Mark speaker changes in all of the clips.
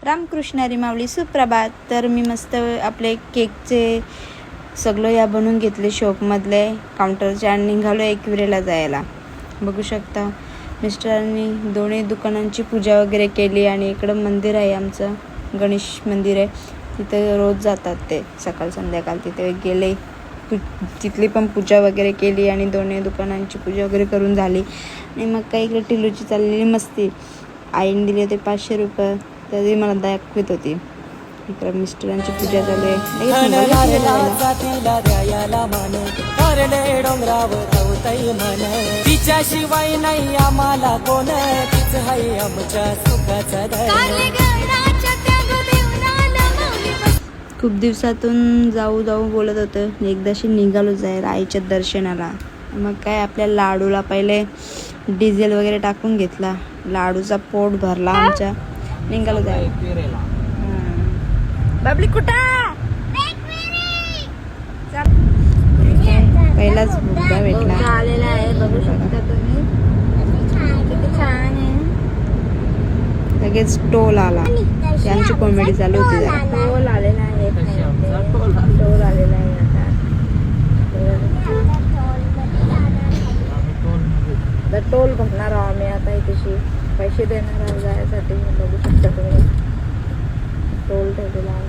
Speaker 1: रामकृष्ण हरी माऊली सुप्रभात. तर मी मस्त आपले केकचे सगळं या बनवून घेतले शॉपमधले काउंटरच्या आणि निघालो एकविरेला जायला. बघू शकता मिस्टरांनी दोन्ही दुकानांची पूजा वगैरे केली आणि इकडं मंदिर आहे आमचं गणेश मंदिर आहे, तिथे रोज जातात ते सकाळ संध्याकाळ. तिथे गेले तिथली पण पूजा वगैरे केली आणि दोन्ही दुकानांची पूजा वगैरे करून झाली. आणि मग काही इकडे टिलूची चाललेली मस्ती. आईने दिले होते 500 रुपये, तरी मला दाखवत होती. इकडे मिस्टरांची पूजा चालू आहे.
Speaker 2: तिच्याशिवाय नाही आम्हाला कोण, तीच आहे आमच्या सुखाचा दर.
Speaker 1: खूप दिवसातून जाऊ बोलत होतं, एकदाशी निघालो जायला आईच्या दर्शनाला. मग काय आपल्या लाडूला पहिले डिझेल वगैरे टाकून घेतला, लाडूचा पोट भरला आमच्या, निघालो जायला. बाबली कुठं पहिलाच मुद्दा भेटला आलेला आहे, बघू शकता तुम्ही किती छान आहे. लगेच टोल आला, त्यांची कॉमेडी चालू होती. टोल आलेला आहे, टोल आलेला आहे. आता टोल भरणार आहोत आम्ही, आता इथे पैसे देणार आहोत जायसाठी. बघू शकता तुम्ही टोल ठेवलेला आहे.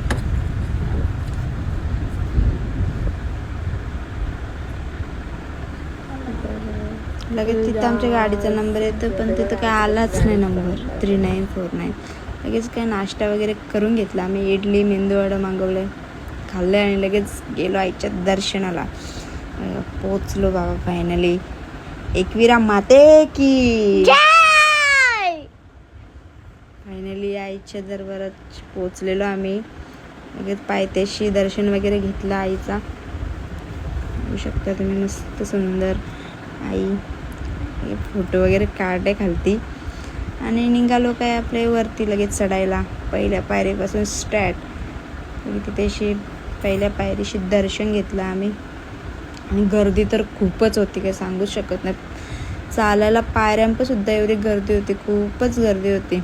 Speaker 1: लगेच तिथं आमच्या गाडीचा नंबर येतो, पण तिथं काय आलाच नाही नंबर 3949. लगेच काय नाश्ता वगैरे करून घेतला आम्ही, इडली मेंदूवडा मागवले, खाल्ले आणि लगेच गेलो आईच्या दर्शनाला. पोचलो बाबा फायनली. एकविरा माते की फायनली आईच्या दरबारात पोचलेलो आम्ही. लगेच पायथ्याशी दर्शन वगैरे घेतलं आईचा. बघू शकता तुम्ही मस्त सुंदर आई. फोटो वगैरे काढले खालती आणि निघालो काय आपल्या वरती लगेच चढायला. पहिल्या पायरीपासून स्टार्ट. तिथेशी पहिल्या पायरीशी दर्शन घेतलं आम्ही. आणि गर्दी तर खूपच होती, काय सांगूच शकत नाही. चालायला पायऱ्यांप सुद्धा एवढी गर्दी होती, खूपच गर्दी होती.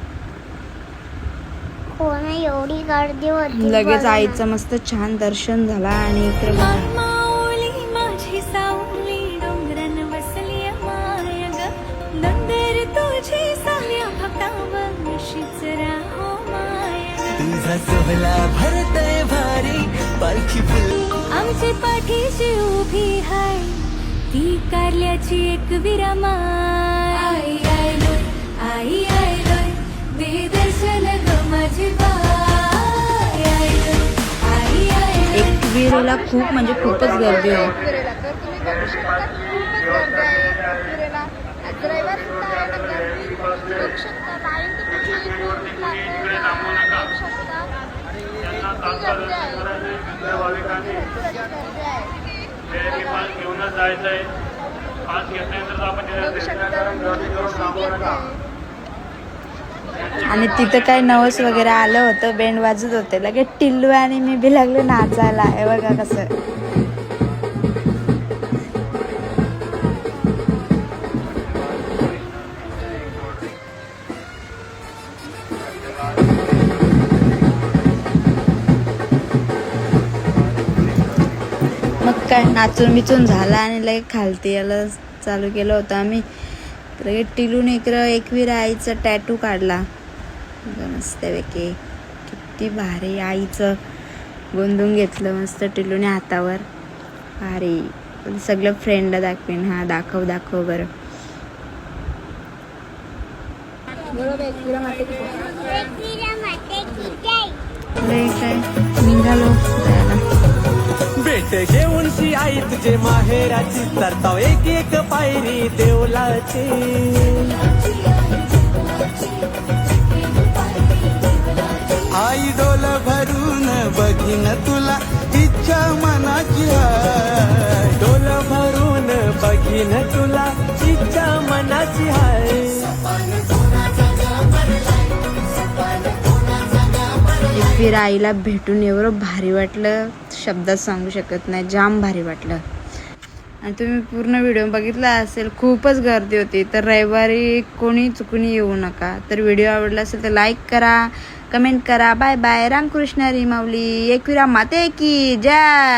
Speaker 3: एवढी गर्दी होती.
Speaker 1: लगेच आईचं मस्त छान दर्शन झाला. आणि इकडे
Speaker 2: आमची पाठीशी उभी हाय ती कारल्याची एक विरामाय. आई आयलोय, आई आयलोय, दे दर्शन ग माझी बाय. आयलोय, आई आयलोय.
Speaker 1: एकविरेला खूप म्हणजे खूपच गर्दी आहे. आणि तिथं काय नवस वगैरे आलं होतं, बँड वाजत होते. लगेच टिल्लू आणि मी बी लागले नाचायला. हे बघा कसं. मग काय नाचून बिचून झाला आणि लगे खालती याला चालू केलं होतं आम्ही. लगे टिलून इकडं एकविरा आईचा टॅटू काढला मस्तपैकी. किती भारी आईचं गोंधून घेतलं मस्त टिलूने हातावर. भारी. सगळं फ्रेंडला दाखवेन. हा दाखव बरं. काय निघालो जायला.
Speaker 2: भेट घेऊन शी आई तुझे माहेराची, तरताव एक एक पायरी देवलाची. आई डोल भरून बघीन तुला, इच्छा मनाची हाय. डोल भरून बघीन तुला, इच्छा मनाची हाय.
Speaker 1: एकवीर आईला भेटून एवढं भारी वाटलं, शब्दात सांगू शकत नाही. जाम भारी वाटलं. आणि तुम्ही पूर्ण व्हिडिओ बघितला असेल, खूपच गर्दी होती. तर रविवारी कोणी चुकून येऊ नका. तर व्हिडिओ आवडला असेल तर लाईक करा, कमेंट करा. Bye bye. रामकृष्ण हरी माऊली. एकविरा माते की जय.